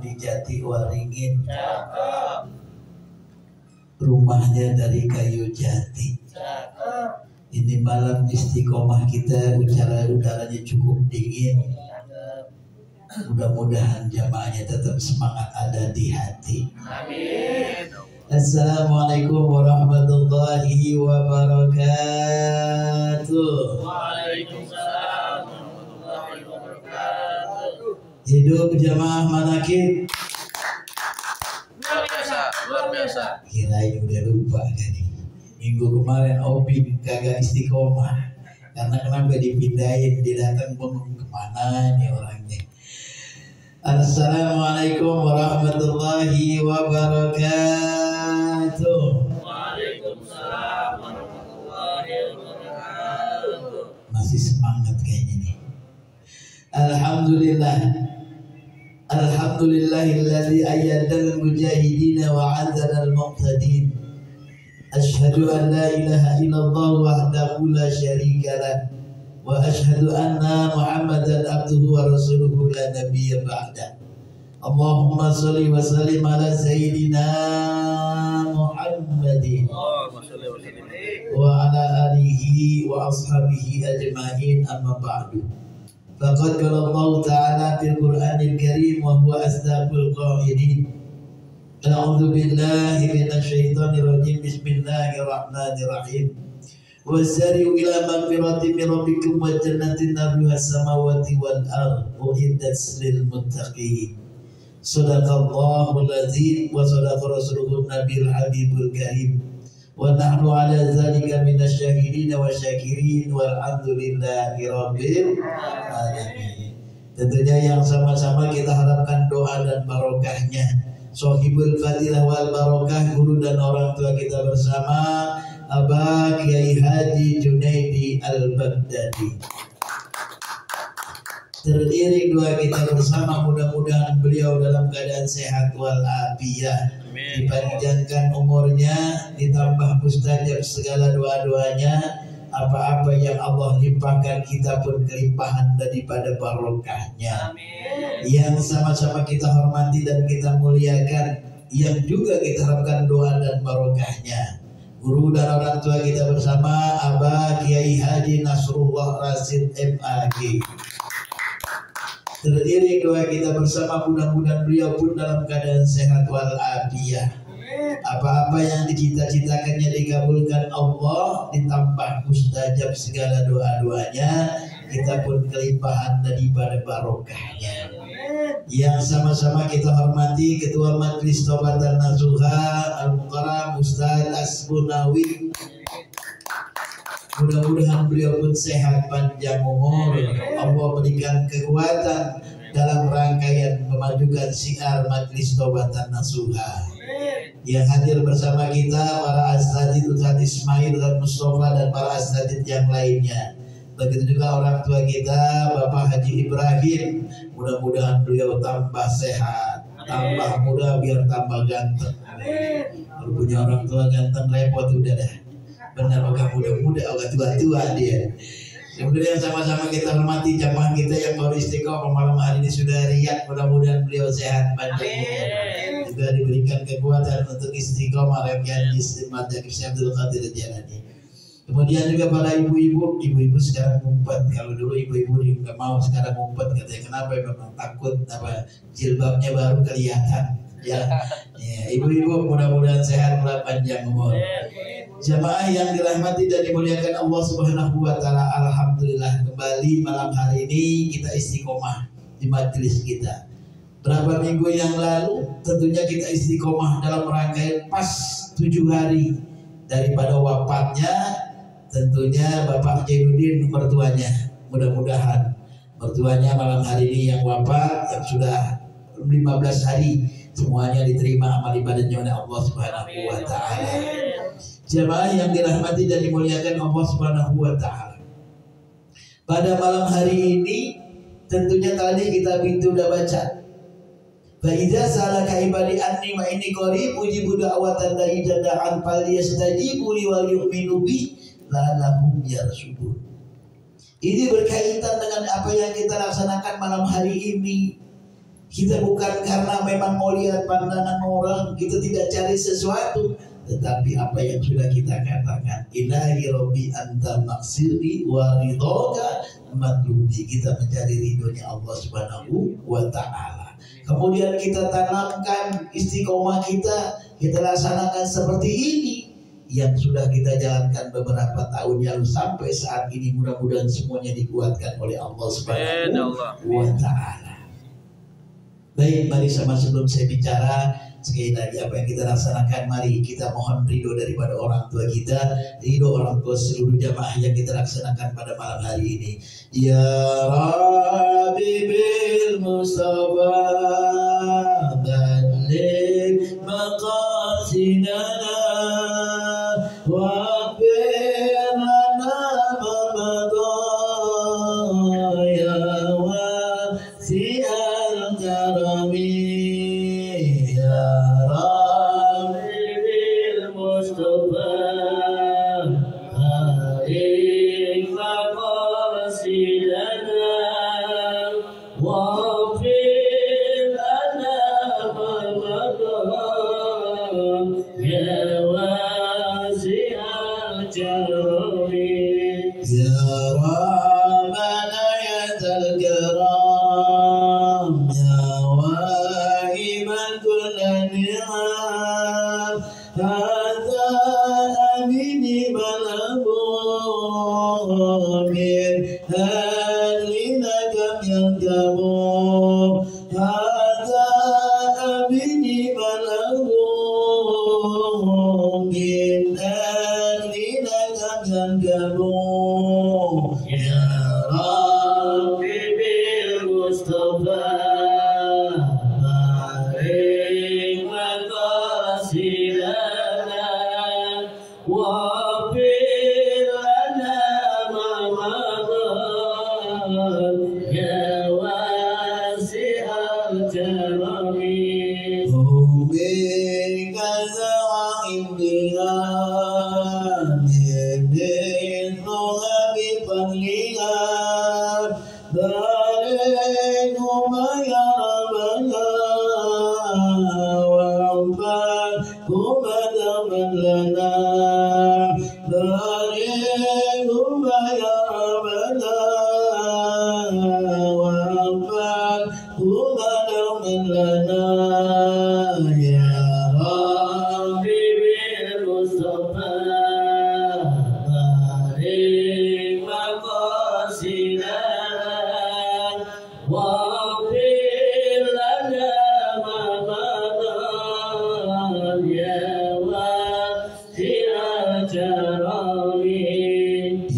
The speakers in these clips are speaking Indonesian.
di Jati Waringin. Rumahnya dari kayu jati. Ini malam istiqomah kita, udaranya cukup dingin. Mudah-mudahan jamaahnya tetap semangat ada di hati. Amin. Assalamualaikum warahmatullahi wabarakatuh. Waalaikumsalam warahmatullahi wabarakatuh. Hidup jamaah manakib. Luar biasa. Kirain udah lupa kan. Minggu kemarin Obi kagak istiqomah. Karena kenapa dipindahin, dia datang bengong kemana nih orangnya. Assalamualaikum warahmatullahi wabarakatuh. Waalaikumsalam warahmatullahi wabarakatuh. Masih semangat kayaknya nih. Alhamdulillahilladzi ayyadal mujahidin wa 'adzara al-muqtadin. Asyhadu an la ilaha illallah wahdahu la syarika lah. Wa asyhadu anna Muhammadan abduhu wa rasuluhu la nabiyya ba'da. Allahumma shalli wa sallim ala sayyidina Muhammadin wa ala alihi wa ashabihi ajma'in, amma ba'du. Faqad qala Allah ta'ala fil Qur'anil Karim wa huwa asdaqul qailin. A'udzu billahi minasy syaithanir rajim. Bismillahirrahmanirrahim. Wasari'u ila magfiratin min rabbikum wa jannatin arduha as-samawati wal ardh uiddat lil muttaqin. Shadaqallahul azim wa shadaqa rasuluhun nabiyul habibul karim. Wa nahnu ala dzalika minasy syahidin wa syakirin walhamdulillahi rabbil alamin. Tentunya yang sama-sama kita harapkan doa dan barokahnya Sohibul Fadilah wal Barokah, guru dan orang tua kita bersama Abah Kiai Haji Junaidi Al-Baghdadi. Terdiri doa kita bersama, mudah-mudahan beliau dalam keadaan sehat walafiat, dipanjangkan umurnya, ditambah mustajab segala doa-doanya. Apa-apa yang Allah limpahkan kita pun kelimpahan daripada barokahnya. Yang sama-sama kita hormati dan kita muliakan, yang juga kita harapkan doa dan barokahnya, guru dan orang tua kita bersama Abah Kiai Haji Nasrullah Rasid MAG. Terdiri doa kita bersama, mudah-mudahan beliau pun dalam keadaan sehat walafiat. Apa-apa yang dicita-citakannya dikabulkan Allah, ditambah mustajab segala doa-doanya, kita pun kelimpahan daripada barokahnya. Yang sama-sama kita hormati Ketua Majelis Taubatan Nasuha Al-Mukarram Ustaz Asbunawi. Mudah-mudahan beliau pun sehat panjang umur, Allah berikan kekuatan dalam rangkaian memajukan syiar Majelis Taubatan Nasuha. Yang hadir bersama kita para asatidz Ustaz Ismail, Ustaz Mustafa dan para asatidz yang lainnya. Begitu juga orang tua kita Bapak Haji Ibrahim. Mudah-mudahan beliau tambah sehat, tambah muda biar tambah ganteng. Kalau punya orang tua ganteng repot udah dah. Benar, ogah muda-muda, ogah tua-tua dia. Kemudian sama-sama kita hormati jamaah kita yang baru istiqomah malam hari ini sudah riat. Mudah-mudahan beliau sehat panjang umur, juga diberikan kekuatan untuk istiqomah rangkaian istimewa dari Syekh Abdul Qadir Jalani. Kemudian juga para ibu-ibu sekarang ngumpet. Kalau dulu ibu-ibu nggak mau, sekarang ngumpet katanya. Kenapa? Memang takut apa jilbabnya baru kelihatan. Ya, ibu-ibu mudah-mudahan sehat panjang umur. Jamaah yang dirahmati dan dimuliakan Allah Subhanahu wa taala, alhamdulillah kembali malam hari ini kita istiqomah di majelis kita. Berapa minggu yang lalu tentunya kita istiqomah dalam rangkaian pas 7 hari daripada wafatnya tentunya Bapak Jainuddin mertuanya. Mudah-mudahan mertuanya malam hari ini yang wafat, yang sudah 15 hari, semuanya diterima amal ibadahnya oleh Allah Subhanahu wa taala. Jamaah yang dirahmati dan dimuliakan Allah Subhanahu wa taala. Pada malam hari ini tentunya tadi kita sudah baca. Fa idza salaka ibadi anni wa inni qarib ujibu da'watan da'i jada'an falyastajibu li wal yu'minu bi la'allahum yarshudun. Ini berkaitan dengan apa yang kita laksanakan malam hari ini. Kita bukan karena memang mau lihat pandangan orang, kita tidak cari sesuatu, tetapi apa yang sudah kita katakan, ilahi rabbi anta maksiri wa ridhoka matlubi, kita mencari ridhonya Allah Subhanahu wa ta'ala. Kemudian kita tanamkan istiqomah kita laksanakan seperti ini yang sudah kita jalankan beberapa tahun yang sampai saat ini, mudah-mudahan semuanya dikuatkan oleh Allah Subhanahu wa ta'ala. Baik, mari sama sebelum saya bicara, sekali lagi apa yang kita laksanakan, mari kita mohon ridho daripada orang tua kita, ridho orang tua seluruh jamaah yang kita laksanakan pada malam hari ini. Ya Rabbi bil Mustafa balligh maqasidana wa birana mamada ya wasi'al karami ya Rabbi bil Mustafa balligh maqasidana waghfir lana mamada ya wasi'al karami ya Rabbana ya dzal karam ya wahiban kulla ni'am hadza amini malabu min halina kam yankabu hadza amini malabu min halina kam yankabu ya Rabbi bil Mustafa barik maqasidana waghfir lana ma madan ya wasi'al karami hubbi kaza indina min bi fadliha barik ya rabbana وعقباهما دوما لنا باركهما يا ربنا وعقباهما دوما لنا يا ربي بالمصطفى بارك مقاصدنا واغفر لنا ما مضى يا واسع الكرم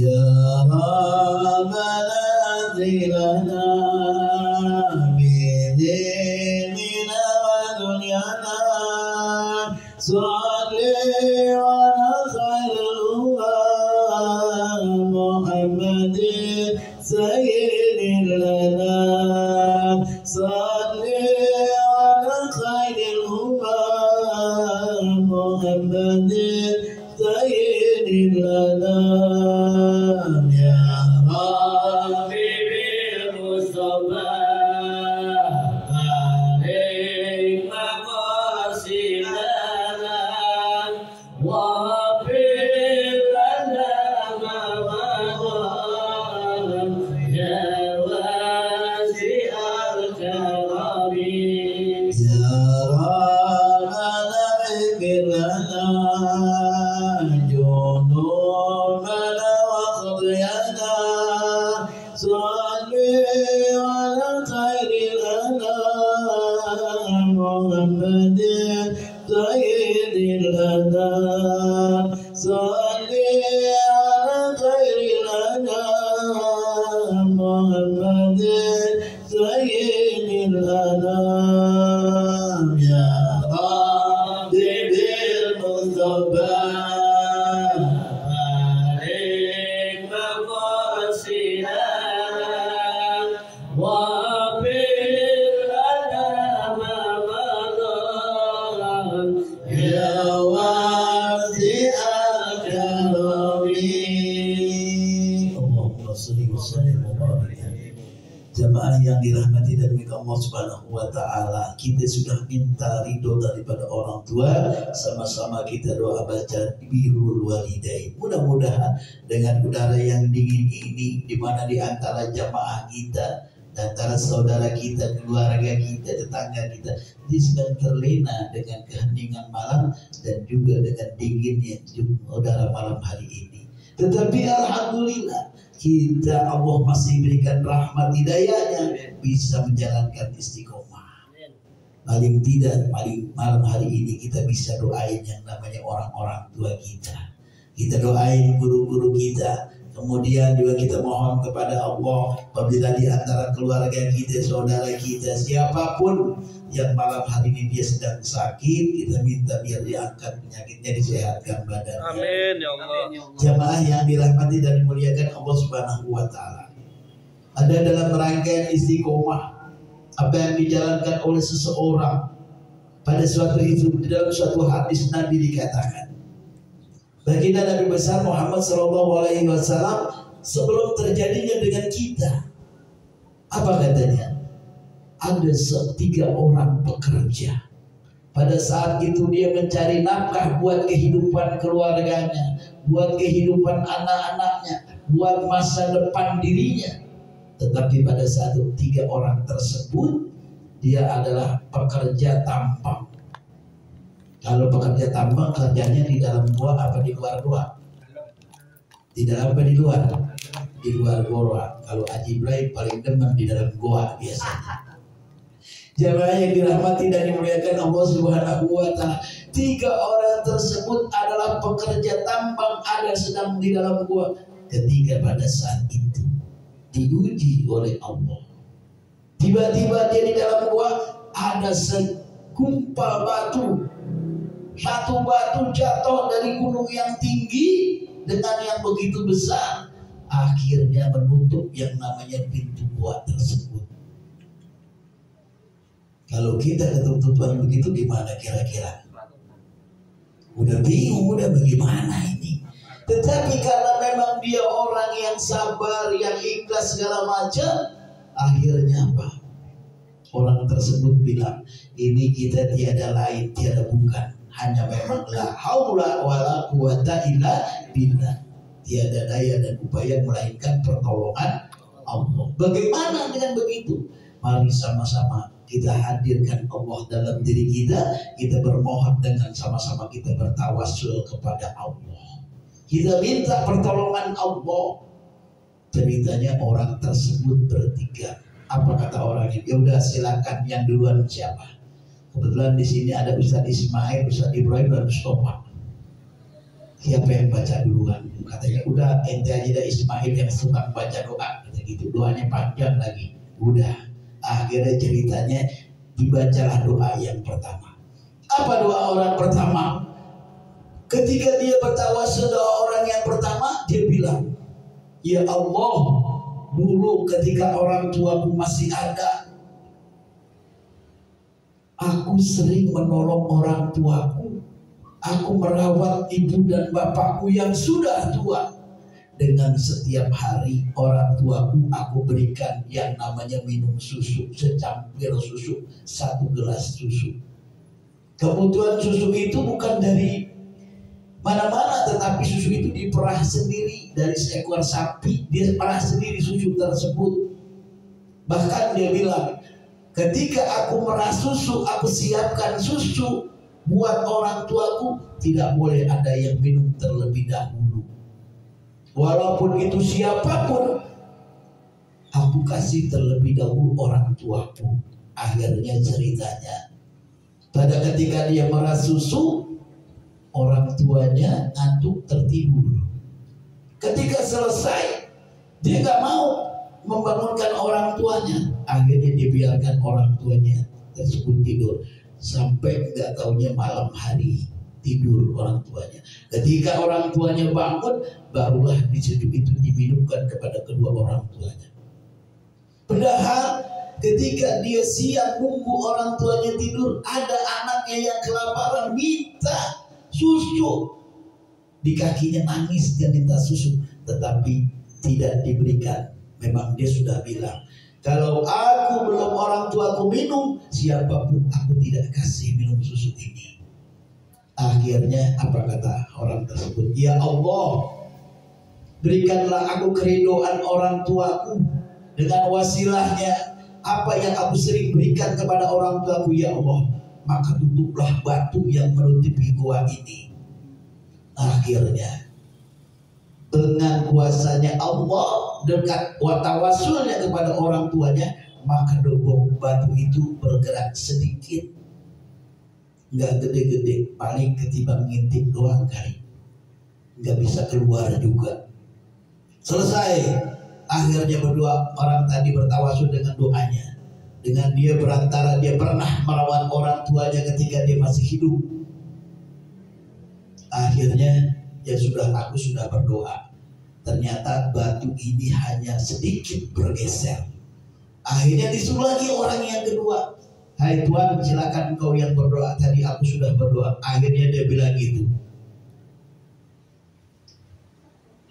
يا ربنا أنزلنا بديننا ودنيانا صل على خير الأمم محمد سيد لنا صل على خير الأمم محمد سيد لنا يا ربي بالمصطفى بارك مقاصدنا واغفر لنا ما مضى يا واسع الكرم يا ربنا اغفر لنا جنوبنا وخطايانا صل على خير الأنام محمد سيد الأنام صل على خير الأنام محمد سيد الأنام Allah Subhanahu wa Ta'ala, kita sudah minta ridho daripada orang tua, sama-sama kita doa baca birrul walidain. Mudah-mudahan dengan udara yang dingin ini, di mana di antara jamaah kita, antara saudara kita, keluarga kita, tetangga kita, dia sedang terlena dengan keheningan malam dan juga dengan dinginnya udara malam hari ini. Tetapi alhamdulillah, kita Allah masih berikan rahmat hidayahnya, bisa menjalankan istiqomah. Paling tidak, paling malam hari ini kita bisa doain yang namanya orang-orang tua kita. Kita doain guru-guru kita. Kemudian juga kita mohon kepada Allah, apabila di antara keluarga kita, saudara kita, siapapun yang malam hari ini dia sedang sakit, kita minta biar diangkat penyakitnya, disehatkan badannya. Amin ya Allah. Jamaah yang dirahmati dan dimuliakan Allah Subhanahu wa Ta'ala, ada dalam rangkaian istiqomah apa yang dijalankan oleh seseorang pada suatu itu. Di dalam suatu hadis Nabi dikatakan, baginda Nabi besar Muhammad SAW sebelum terjadinya dengan kita, apa katanya? Ada 3 orang pekerja. Pada saat itu dia mencari nafkah buat kehidupan keluarganya, buat kehidupan anak-anaknya, buat masa depan dirinya. Tetapi pada saat itu 3 orang tersebut, dia adalah pekerja tambang. Kalau pekerja tambang kerjanya di dalam gua apa di luar gua? Di dalam apa di luar? Di luar gua. Kalau Haji Ibrahim paling demen di dalam gua biasanya. Jamaah yang dirahmati dan dimuliakan Allah Subhanahu wa Ta'ala, 3 orang tersebut adalah pekerja tambang, ada sedang di dalam gua. Ketika pada saat itu diuji oleh Allah, tiba-tiba dia di dalam gua, ada segumpal batu. Satu batu jatuh dari gunung yang tinggi dengan yang begitu besar, akhirnya menutup yang namanya pintu gua tersebut. Kalau kita ketutupan begitu gimana kira-kira? Udah bingung, udah bagaimana ini? Tetapi karena memang dia orang yang sabar, yang ikhlas segala macam, akhirnya apa? Orang tersebut bilang, ini kita tiada lain, tiada bukan, hanya memang la haula wala quwata illa billah, tiada daya dan upaya melainkan pertolongan Allah. Bagaimana dengan begitu? Mari sama-sama kita hadirkan Allah dalam diri kita, kita bermohon dengan sama-sama kita bertawassul kepada Allah. Kita minta pertolongan Allah. Ceritanya orang tersebut bertiga. Apa kata orang ini? Ya udah silakan, yang duluan siapa? Kebetulan di sini ada Ustaz Ismail, Ustaz Ibrahim dan Mustafa. Siapa yang baca duluan? Katanya udah ente aja dah, Ismail yang suka baca doa. Kata gitu, doanya panjang lagi. Udah. Akhirnya ceritanya dibacalah doa yang pertama. Apa doa orang pertama? Ketika dia bertawassul doa orang yang pertama, dia bilang, ya Allah, dulu ketika orang tuaku masih ada, aku sering menolong orang tuaku. Aku merawat ibu dan bapakku yang sudah tua. Dengan setiap hari orang tuaku aku berikan yang namanya minum susu, secangkir susu, 1 gelas susu. Kebutuhan susu itu bukan dari mana-mana, tetapi susu itu diperah sendiri dari seekor sapi, dia perah sendiri susu tersebut. Bahkan dia bilang, ketika aku merah susu, aku siapkan susu buat orang tuaku, tidak boleh ada yang minum terlebih dahulu. Walaupun itu siapapun, aku kasih terlebih dahulu orang tuaku. Akhirnya ceritanya, pada ketika dia merah susu, orang tuanya ngantuk tertidur. Ketika selesai, dia gak mau membangunkan orang tuanya. Akhirnya dibiarkan orang tuanya tersebut tidur. Sampai gak taunya malam hari tidur orang tuanya. Ketika orang tuanya bangun, barulah diseduh itu diminumkan kepada kedua orang tuanya. Padahal ketika dia siap nunggu orang tuanya tidur, ada anaknya yang kelaparan minta susu. Di kakinya nangis, dia minta susu, tetapi tidak diberikan. Memang dia sudah bilang, Kalau aku belum orang tuaku minum, siapapun aku tidak kasih minum susu ini. Akhirnya apa kata orang tersebut? Ya Allah, berikanlah aku keridhaan orang tuaku dengan wasilahnya apa yang aku sering berikan kepada orang tuaku, ya Allah. Maka tutuplah batu yang menutupi gua ini. Akhirnya dengan kuasanya Allah, dekat watawasulnya kepada orang tuanya, maka dobong batu itu bergerak sedikit, nggak gede-gede, paling ketimbang ngintip doang kali, nggak bisa keluar juga. Selesai. Akhirnya berdua orang tadi bertawasul dengan doanya, dengan dia berantara dia pernah merawat orang tuanya ketika dia masih hidup. Akhirnya ya sudah, aku sudah berdoa. Ternyata batu ini hanya sedikit bergeser. Akhirnya disuruh lagi orang yang kedua. Hai Tuhan, silakan engkau yang berdoa, tadi aku sudah berdoa. Akhirnya dia bilang gitu.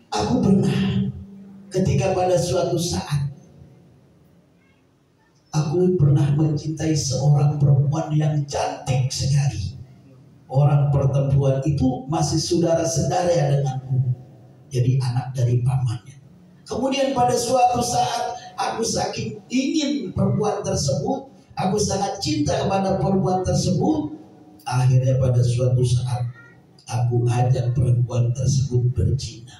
Aku pernah ketika pada suatu saat aku pernah mencintai seorang perempuan yang cantik sekali. Orang perempuan itu masih saudara-saudara denganku, jadi anak dari pamannya. Kemudian pada suatu saat aku saking ingin perempuan tersebut, aku sangat cinta kepada perempuan tersebut. Akhirnya pada suatu saat aku ajak perempuan tersebut berzina.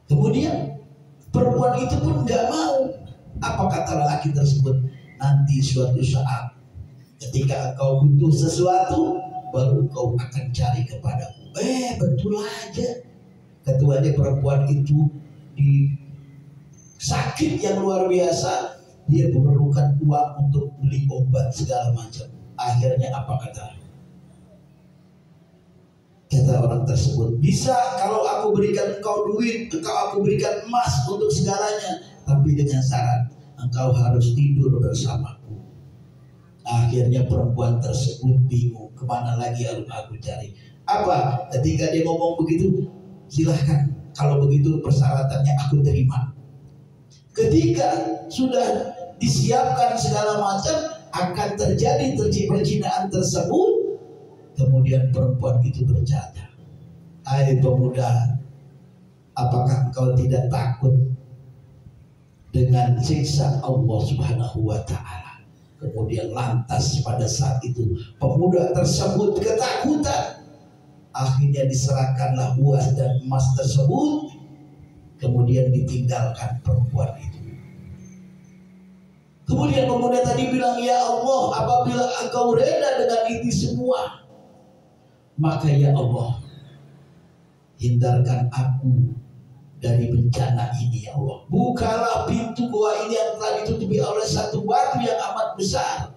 Kemudian perempuan itu pun gak mau. Apa kata lelaki tersebut? Nanti suatu saat ketika engkau butuh sesuatu, baru engkau akan cari kepadaku. Betul aja. Ketuanya perempuan itu di sakit yang luar biasa, dia memerlukan uang untuk beli obat segala macam. Akhirnya apa kata orang tersebut? Bisa kalau aku berikan engkau duit, aku berikan emas untuk segalanya, tapi dengan syarat engkau harus tidur bersamaku. Akhirnya perempuan tersebut bingung, kemana lagi harus aku cari? Apa? Ketika dia ngomong begitu, silahkan, kalau begitu persyaratannya aku terima. Ketika sudah disiapkan segala macam, akan terjadi perzinahan tersebut. Kemudian perempuan itu berkata, hai pemuda, apakah engkau tidak takut dengan siksa Allah Subhanahu wa ta'ala? Kemudian lantas pada saat itu pemuda tersebut ketakutan. Akhirnya diserahkanlah uang dan emas tersebut. Kemudian ditinggalkan perempuan itu. Kemudian pemuda tadi bilang, ya Allah, apabila engkau reda dengan ini semua, maka ya Allah, hindarkan aku dari bencana ini ya Allah. Bukalah pintu gua ini yang telah ditutupi oleh satu batu yang amat besar.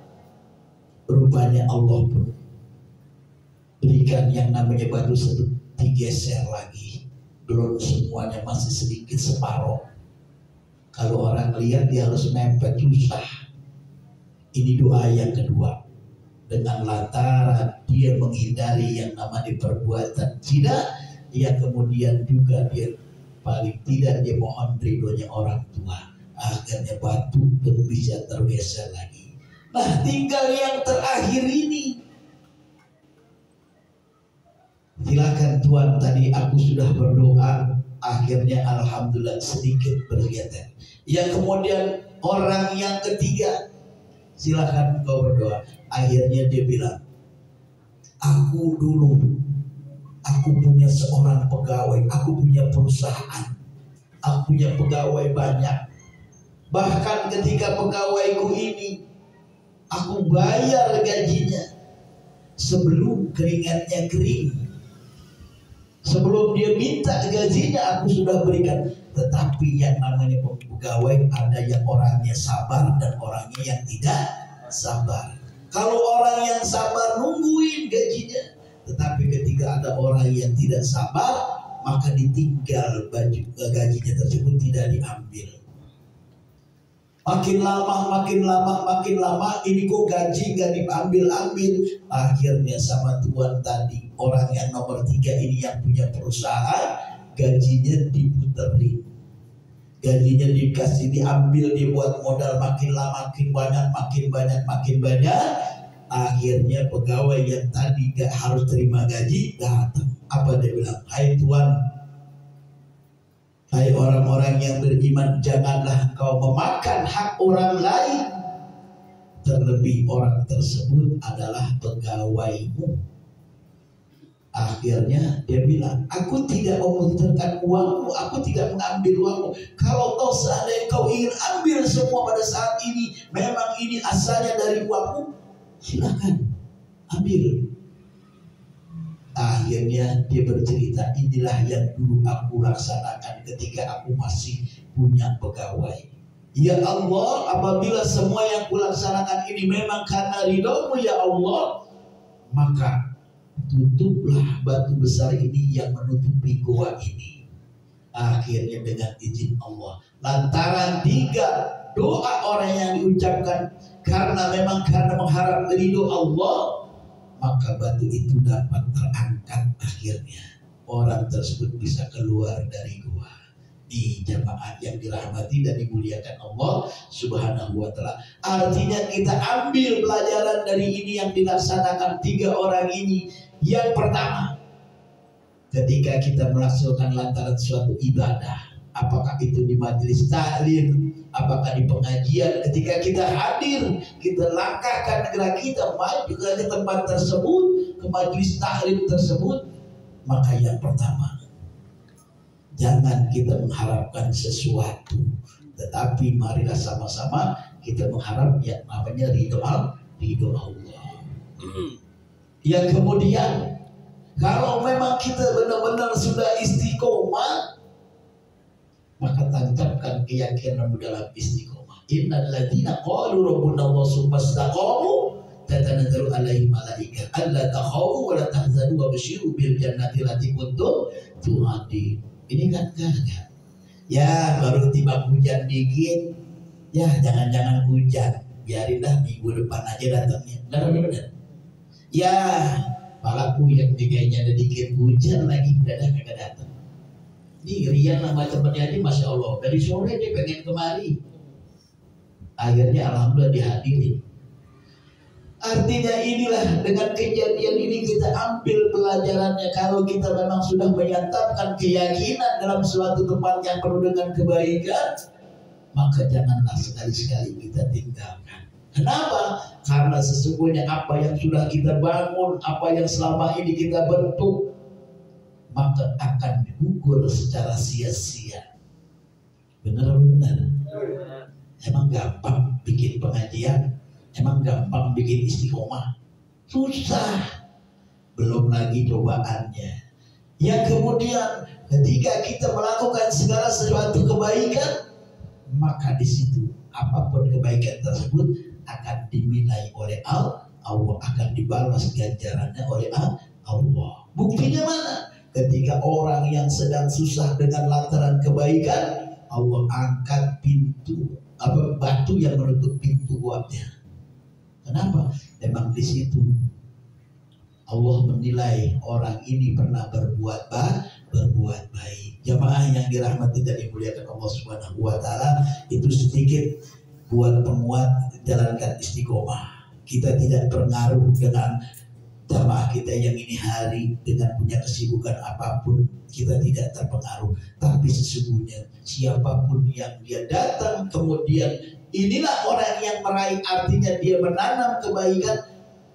Rupanya Allah pun berikan yang namanya batu satu digeser lagi. Belum semuanya, masih sedikit separuh. Kalau orang lihat dia harus mepet, susah. Ini doa yang kedua. Dengan lantaran dia menghindari yang namanya perbuatan zina, yang kemudian juga dia paling tidak dia mohon ridhonya orang tua. Akhirnya batu pun bisa tergeser lagi. Nah, tinggal yang terakhir ini. Silakan Tuhan, tadi aku sudah berdoa, akhirnya alhamdulillah sedikit bergeser. Yang kemudian orang yang ketiga, silakan kau berdoa. Akhirnya dia bilang, aku punya seorang pegawai, aku punya perusahaan, aku punya pegawai banyak. Bahkan ketika pegawaiku ini, aku bayar gajinya sebelum keringatnya kering. Sebelum dia minta gajinya, aku sudah berikan. Tetapi yang namanya pegawai, ada yang orangnya sabar dan orangnya yang tidak sabar. Kalau orang yang sabar nungguin gajinya, tetapi ketika ada orang yang tidak sabar, maka ditinggal gajinya tersebut tidak diambil. Makin lama, ini kok gaji gak diambil-ambil. Akhirnya sama Tuhan tadi, orang yang nomor 3 ini yang punya perusahaan, gajinya diputerin. gajinya dikasih, diambil, dibuat modal makin lama makin banyak, makin banyak, makin banyak. Akhirnya pegawai yang tadi gak harus terima gaji datang. Apa dia bilang? Hai Tuan, hai orang-orang yang beriman, janganlah engkau memakan hak orang lain, terlebih orang tersebut adalah pegawaimu. Akhirnya dia bilang, aku tidak membutuhkan uangmu, aku tidak mengambil uangmu. Kalau kau seandainya kau ingin ambil semua pada saat ini, memang ini asalnya dari uangmu, silakan ambil. Akhirnya dia bercerita, inilah yang dulu aku laksanakan ketika aku masih punya pegawai. Ya Allah, apabila semua yang kulaksanakan ini memang karena ridhomu ya Allah, maka tutuplah batu besar ini yang menutupi gua ini. Akhirnya dengan izin Allah, lantaran 3 doa orang yang diucapkan karena mengharap ridho Allah, maka batu itu dapat terangkat. Akhirnya orang tersebut bisa keluar dari gua. Di jamaah yang dirahmati dan dimuliakan Allah Subhanahu wa ta'ala. Artinya kita ambil pelajaran dari ini yang dilaksanakan 3 orang ini. Yang pertama, ketika kita melaksanakan lantaran suatu ibadah, apakah itu di majelis taklim, apakah di pengajian, ketika kita hadir, kita langkahkan gerak kita maju ke tempat tersebut, ke majelis taklim tersebut, maka yang pertama, jangan kita mengharapkan sesuatu, tetapi marilah sama-sama kita mengharap yang namanya ridho Allah. Yang kemudian, kalau memang kita benar-benar sudah istiqomah, maka tancapkan keyakinanmu dalam istiqomah. Innal ladzina qalu rabbuna Allah tsumma istaqamu tatanazzalu alaihim malaikah alla takhafu wa la tahzanu wa basyiru bil jannati allati kuntum tu'adun. Ini kan kagak. Ya baru tiba hujan dikit, ya jangan-jangan hujan, biarinlah minggu depan aja datangnya. Benar-benar. Ya palaku yang kayaknya ada dikit hujan lagi, udah kagak datang. Ini Rian nama temennya ini Masya Allah, dari sore dia pengen kemari, akhirnya alhamdulillah dihadiri. Artinya inilah, dengan kejadian ini kita ambil pelajarannya. Kalau kita memang sudah menyantapkan keyakinan dalam suatu tempat yang penuh dengan kebaikan, maka janganlah sekali-sekali kita tinggalkan. Kenapa? Karena sesungguhnya apa yang sudah kita bangun, apa yang selama ini kita bentuk, maka akan gugur secara sia-sia. Benar-benar. Emang gampang bikin pengajian? Emang gampang bikin istiqomah? Susah. Belum lagi cobaannya. Yang kemudian ketika kita melakukan segala sesuatu kebaikan, maka di situ apapun kebaikan tersebut akan dinilai oleh Allah, akan dibalas ganjarannya oleh Allah. Buktinya mana? Ketika orang yang sedang susah dengan lantaran kebaikan, Allah angkat pintu batu yang menutup pintu uapnya. Kenapa? Memang di situ Allah menilai orang ini pernah berbuat baik. Jamaah yang dirahmati dan dimuliakan Allah Subhanahu wa ta'ala, itu sedikit buat penguat jalankan istiqomah. Kita tidak terpengaruh dengan jamaah kita yang ini hari dengan punya kesibukan apapun, kita tidak terpengaruh. Tapi sesungguhnya siapapun yang dia datang kemudian inilah orang yang meraih, artinya dia menanam kebaikan,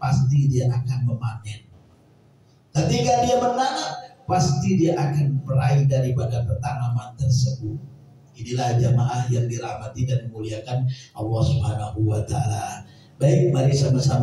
pasti dia akan memanen. Ketika dia menanam, pasti dia akan meraih daripada tanaman tersebut. Inilah jamaah yang dirahmati dan dimuliakan Allah Subhanahu wa ta'ala. Baik, mari sama-sama